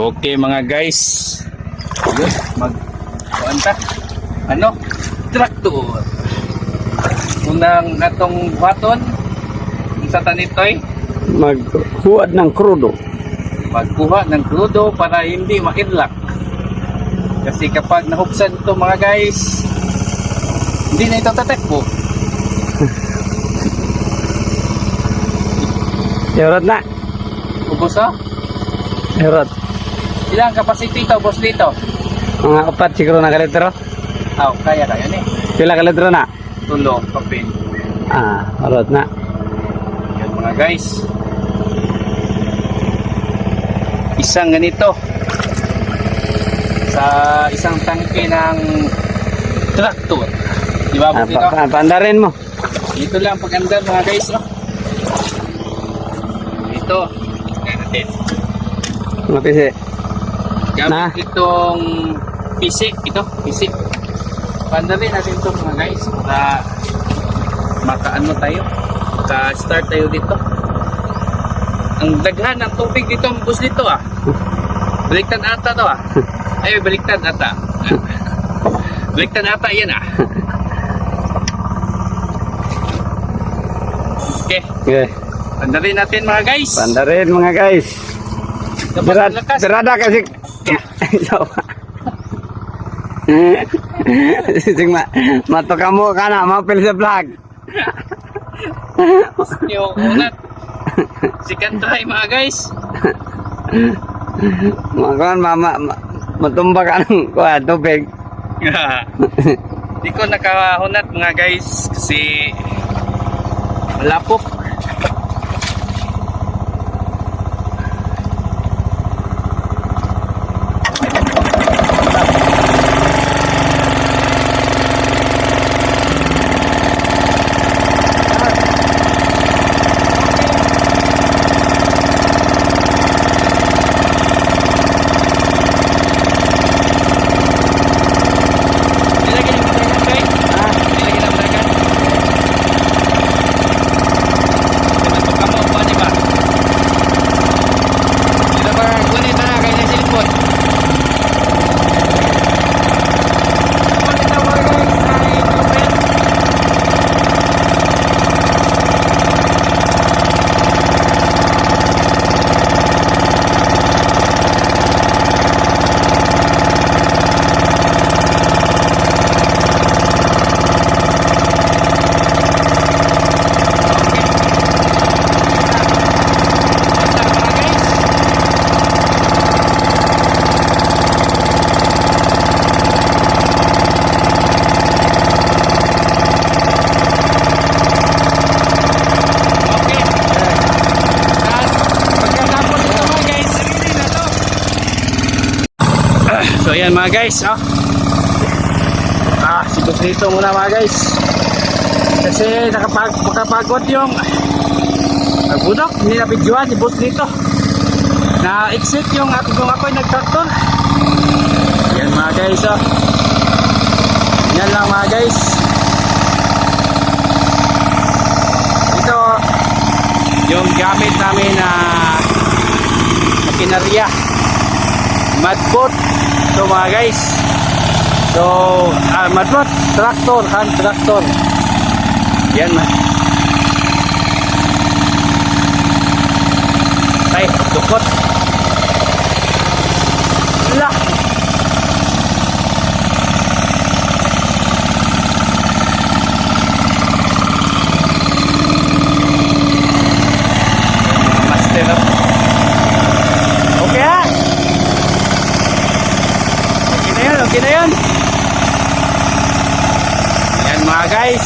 Okay mga guys. Good. Kuanta. Traktor. Unang natong buhaton sa tanitoy maghuad ng krudo. Magkuha ng krudo para hindi maidlak. Kasi kapag nahuksan ito mga guys, hindi na ito tatakbo. Eurot na. Ubos o? Eurot. Ilang capacity ito, boss dito? Mga 4 siguro na kalitro. Kaya ni. Pila kalitro na? Tulo, papel. Eurot na. Yan mga guys. Isang ganito sa isang tangke ng traktor. Di ba boss dito? Pandarin mo. Dito lang pag-andar mga guys. Ito. Kaya natin. Mapisi. Gamit itong pisik. Pisik. Pandarin natin ito mga guys. Para makaano tayo. Maka-start tayo dito. Ang daghan ng tubig dito ang bus dito Baliktad ata to Ay, baliktad ata. Baliktad ata yan Okay. Pandarin natin mga guys. Pandarin mga guys. Berada kasi. Sing mato kamu kana mapil sa vlog. Yung unat. Sikat try mga guys. Makawan matumba ka ng tubig. Di ko nakahunat mga guys kasi malapok. So ayan mga guys, sigos dito muna mga guys. Kasi nakapagod yung budok, hindi na videoan si boss dito. Na-exit yung kung ako'y nag-tractor. Ayan mga guys, yan lang mga guys. Ito yung gamit namin na makinarya, mudboat. So mga guys, mudboat, tractor, hand tractor. Yan ay, dukot. Lah. Master. Okay Okay na yan. Yan mga guys.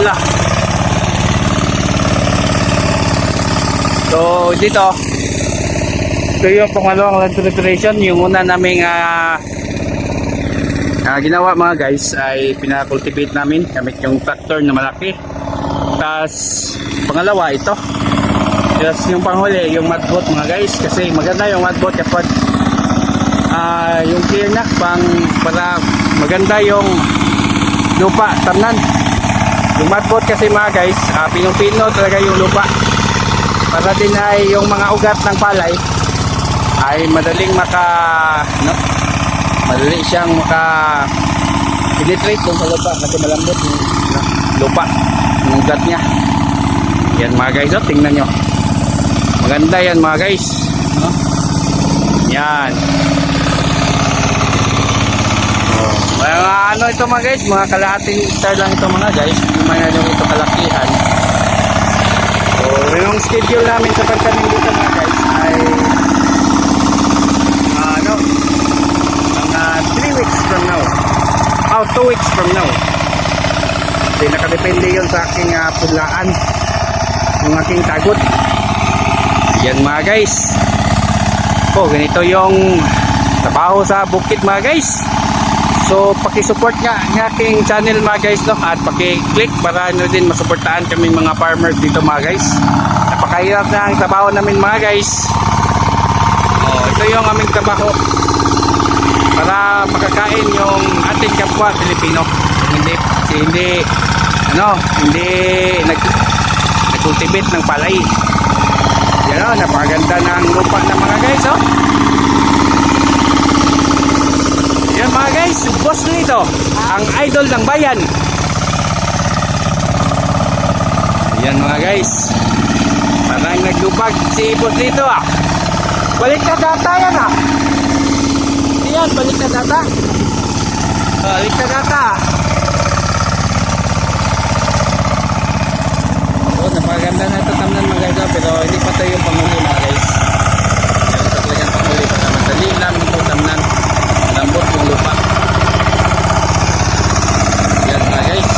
Lah. So dito, ito yung pangalawang land preparation. Yung una naming ginawa mga guys ay pinakultivate namin gamit yung tractor na malaki. Tapos pangalawa ito. Tapos yung panghuli yung mudboat mga guys, kasi maganda yung mudboat kapag yung clear na para maganda yung lupa, tamnan. Yung mudboat kasi mga guys, pinong-pino talaga yung lupa. para din ay yung mga ugat ng palay ay madaling madali siyang penetrate kung sa lupa kasi malambot yung lupa, yung ugat niya. Yan mga guys, oh, tingnan nyo. Maganda yan mga guys. No? Yan. Oh, mga ito mga guys, mga kalahating hectare lang ito mga guys. Hindi man na ito kalakihan. So, yung schedule namin sa pagkanin dito mga guys ay mga 3 weeks from now. 2 weeks from now. Kasi nakadepende yun sa aking pudlaan, yung aking tagot. Yan mga guys. Ganito yung trabaho sa bukid mga guys. So paki-support nga ng aking channel mga guys, no? At paki-click para nyo din masuportahan kami mga farmers dito mga guys. Napakahirap na ang trabaho namin mga guys. Ito yung aming trabaho para makakain yung ating kapwa Pilipino. Hindi nag-cultivate ng palay. Yan o, napakaganda ng lupa ng mga guys, oh. Yan mga guys, boss nito, ang idol ng bayan. Yan mga guys, parang naglupag si boss nito, ah. Balik ka data yan, ah. Yan, balik ka data. Balik ka data. Napaganda na ito tamnan mga guys, pero hindi pa tayo yung panguli mga guys. Yan ito talagang panguli, para madali lang ito tamnan. Lambot yung lupa. Yan mga guys.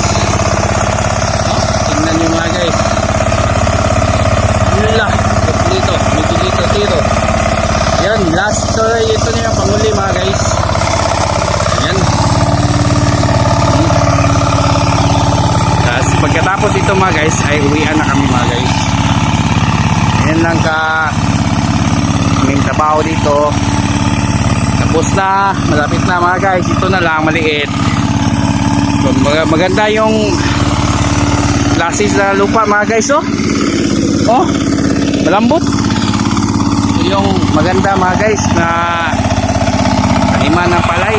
Tingnan nyo mga guys. Wala, dito, tiro. Yan, last story, ito na yung panguli mga guys. Yan. Pagkatapos ito mga guys ay uwian na kami mga guys. Yan lang aming trabaho dito. Tapos na, malapit na mga guys. Ito na lang, maliit. So, maganda yung lasis na lupa mga guys, oh. Oh, malambot. Ito yung maganda mga guys na taniman ng palay.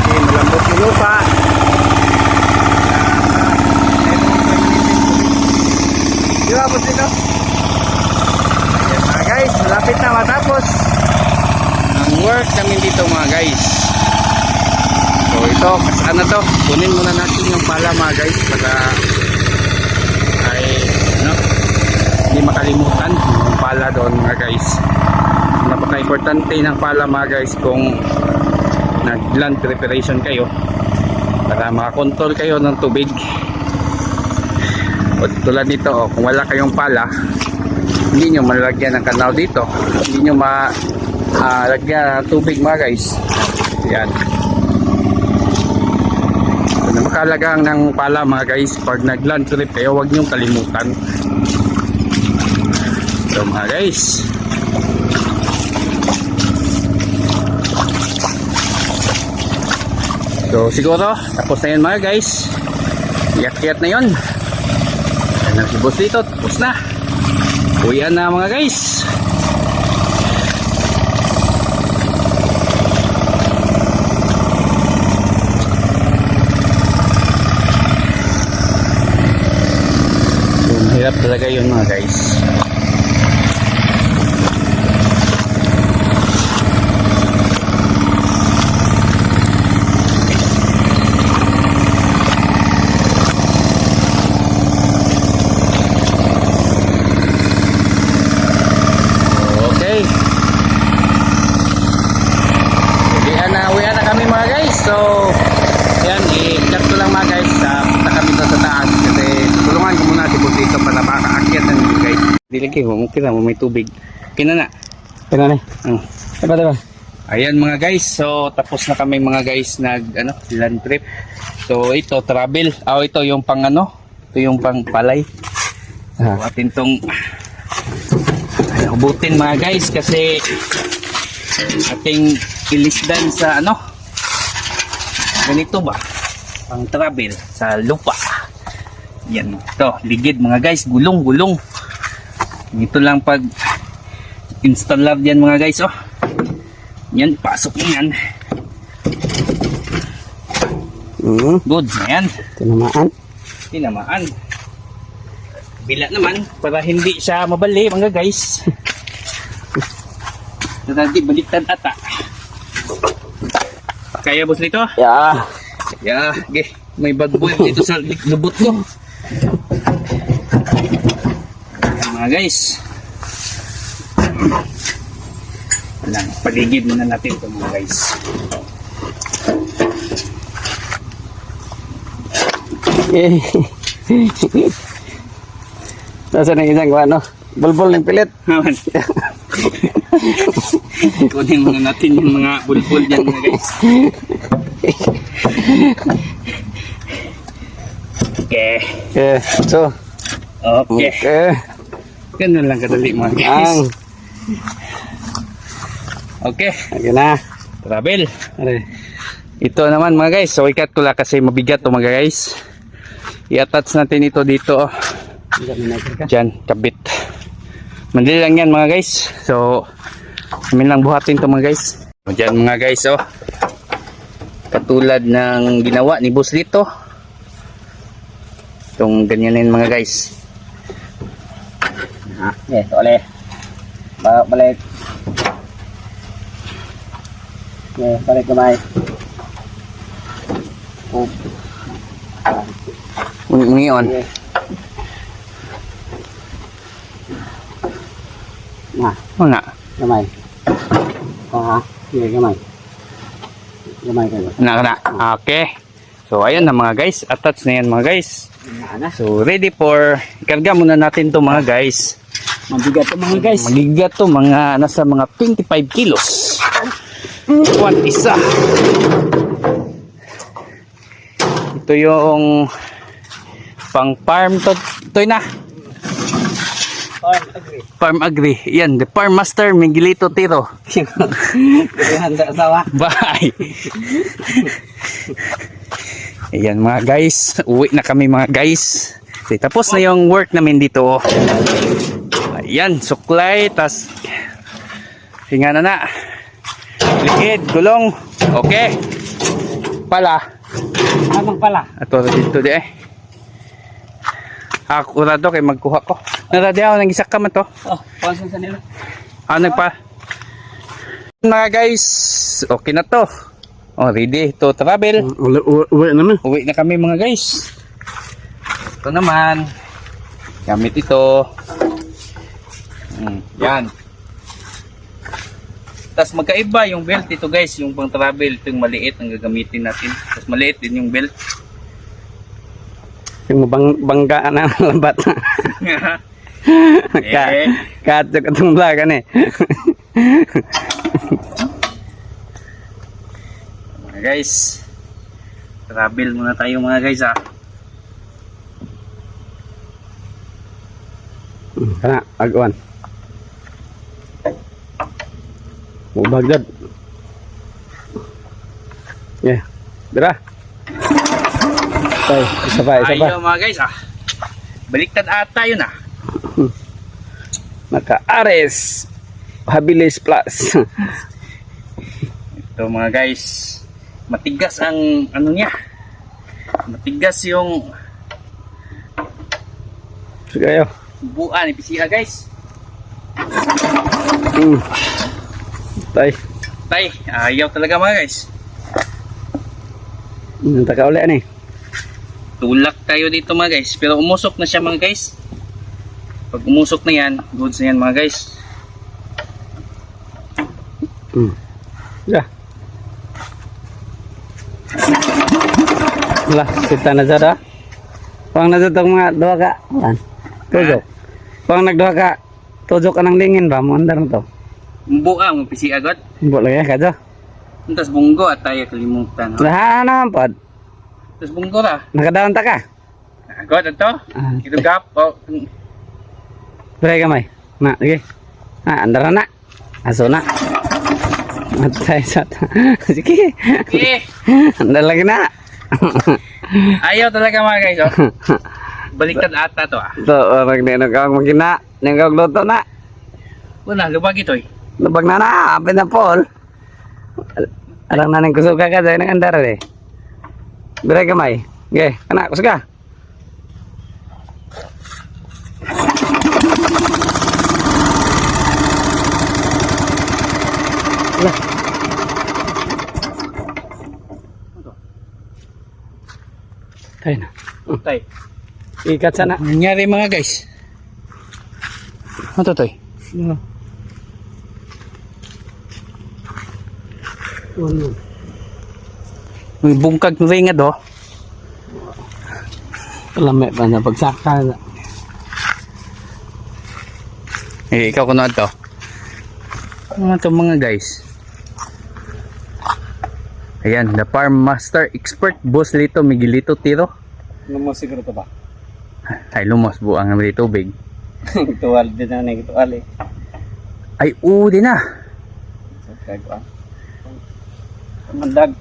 Okay, malambot yung lupa. Tapos dito. Ayan mga guys, malapit na matapos ang work namin dito mga guys. So ito, to, kunin muna natin yung pala mga guys para ay hindi makalimutan yung pala doon mga guys. Napaka-importante ng pala mga guys kung nag-land preparation kayo para makakontrol kayo ng tubig. Tulad nito, kung wala kayong pala, hindi nyo malagyan ng kanal dito, hindi nyo malagyan ng tubig mga guys. Yan. So, makalagang ng pala mga guys, pag nag-land trip kayo, huwag nyo kalimutan. So mga guys, so siguro tapos na yun mga guys. Iyak-iyak na yun. Yan si boss dito, tapos na. Uwian na mga guys. Hirap talaga yun mga guys. So, yan, i-cut ko lang mga guys. Punta kami doon sa taas kasi tulungan ko muna si boss dito para makaakyat ng guys. Dilagay mo, mukha mo may tubig. Kinana. Kinana. Diba? Ayan mga guys, so tapos na kami mga guys land trip. So ito travel. Ito yung pang ito yung pang palay. So atin tong ubutin mga guys kasi ating ilisdan sa ganito ba? Pang travel sa lupa. Yan to, ligid mga guys, gulong. Dito lang pag install yan mga guys, oh. Yan, pasok yan. Good na yan. Tinamaan. Tinamaan. Bila naman para hindi siya mabali mga guys. Tadi baliktad ata. Kaya boss nito? Ya. Yeah, okay. May bagboy dito sa lubot ko. Ayan, mga guys. Alam, paligid muna natin ito mga guys. Eh. Nasaan ang isang ano? Bulbul ng pilit. Naman. Kunin muna natin yung mga bulbul dyan mga guys. Okay. Okay. So. Okay. Okay. Ganun lang kadali mga guys. Ang. Okay. Okay na. Travel. Are. Ito naman mga guys. So ikat ko lang kasi mabigat to mga guys. I-attach natin ito dito. Diyan, kabit. Madali lang yan mga guys. So, amin lang buhatin to mga guys. Diyan mga guys, oh. Katulad ng ginawa ni boss dito. Itong ganyanin mga guys. Yes, oleh. Balik. Okay, balik kamay. Oh. Ungi-ungion. Okay. Nah, Mga. kamay. Ha? Sige, kamay. Kamay kayo. Na. Okay. So, ayan na mga guys. Attach na yan mga guys. So, ready for ikarga muna natin to mga guys. Mabigat to mga guys. Magigat to mga nasa mga 25 kilos. One isa. Ito yung pang farm to na. Farm agri. Yan, the farm master Miguelito Tiro. Handa asawa. Bye. Ayan mga guys, uwi na kami mga guys. Okay, tapos na yung work namin dito. Ayan, suklay, tas hinga na. Likid, gulong. Okay. Pala. Anong pala? Ato dito di eh. Ako rado kay magkuha ko. Naradi ako nang isa ka man to. Oh, pasan sa nila. Ano pa? Mga guys, okay na to. Oh, ready to travel. Uwi naman. Uwi na kami mga guys. Ito naman. Gamit ito. Yan. Tapos magkaiba yung belt ito guys. Yung pang travel. Ito yung maliit ang gagamitin natin. Tapos maliit din yung belt. Yung banggaan na lambat na. Katsok itong blagan eh. Mga guys. Travel muna tayo mga guys ah. Kana, agwan. Mubag dad. Yeah. Dira. Tay, isa pa. Ayaw mga guys ah. Baliktad ata yun ah. Naka-Ares Habilis Plus. Ito mga guys. Matigas ang ano niya. Matigas yung Sige. buuan ni PCA guys. Tay. Tay, ayaw talaga mga guys. Nantaka ulit ni. Tulak tayo dito mga guys. Pero umusok na siya mga guys. Pag umusok na yan, goods na yan mga guys. Ya. Lah, kita na dyan. Pang na dyan mga dua ka. Tujok. Pang nagduha ka. Tujok ka ng lingin ba? Muandar na to. Buang ang PCA god. Boleh ya kadyo. Tapos bunggo at tayo kalimutan. Lahat naman po. Tapos bunggo ra. Nakadaon ta ka. God ito. Ito gap. Oh. Beray kamay. Na, sige. Andar na. Aso na. Matay sa. Sige. Eh, Andar lagi na. ayaw talaga mga guys. Oh. Baliktad ata to ah. Ito, orang na nagkawag magina. Nagkawag luto na. Wala, lubag ito eh. Lubag na na, apin na Paul. Alang na nang kusuka ka dahil ng andar eh. Biray kamay. Okay, anak, kusuka. Lah. Tayo na. Tay. Ikat sana. Nangyari mga guys. Ano to tay? Yeah. May bungkag ng ringad oh. Lamay pa na pagsaka na. Eh, ikaw kuno to. Ano to mga guys? Ayan, the farm master expert boss Lito Miguelito Tiro. Ano mo siguro to ba? Ay lumos buang ng tubig. Tuwal din na nagtuwal eh. Ay udi na. Kagwa. Mandag.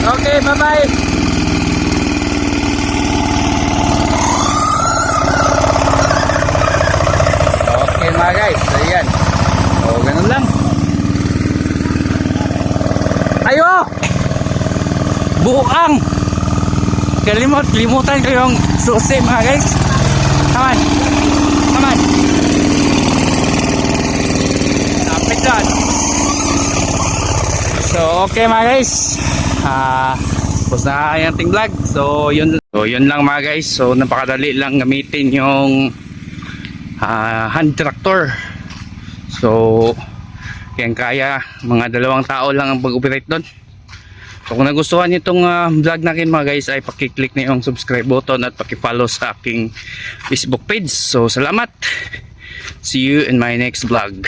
Okay, bye-bye. Okay mga guys, ayan. O, ganun lang. Ayo! Buang! Limutan ko yung susi mga guys. Come on. Come on. Lapit dyan. So, okay mga guys. Tapos na ang ating vlog. So, yun lang mga guys. So, napakadali lang gamitin yung hand tractor. So, yan kaya mga 2 tao lang ang pag-operate doon. So kung nagustuhan niyo itong vlog natin mga guys ay pakiclick na yung subscribe button at pakifollow sa aking Facebook page. So salamat. See you in my next vlog.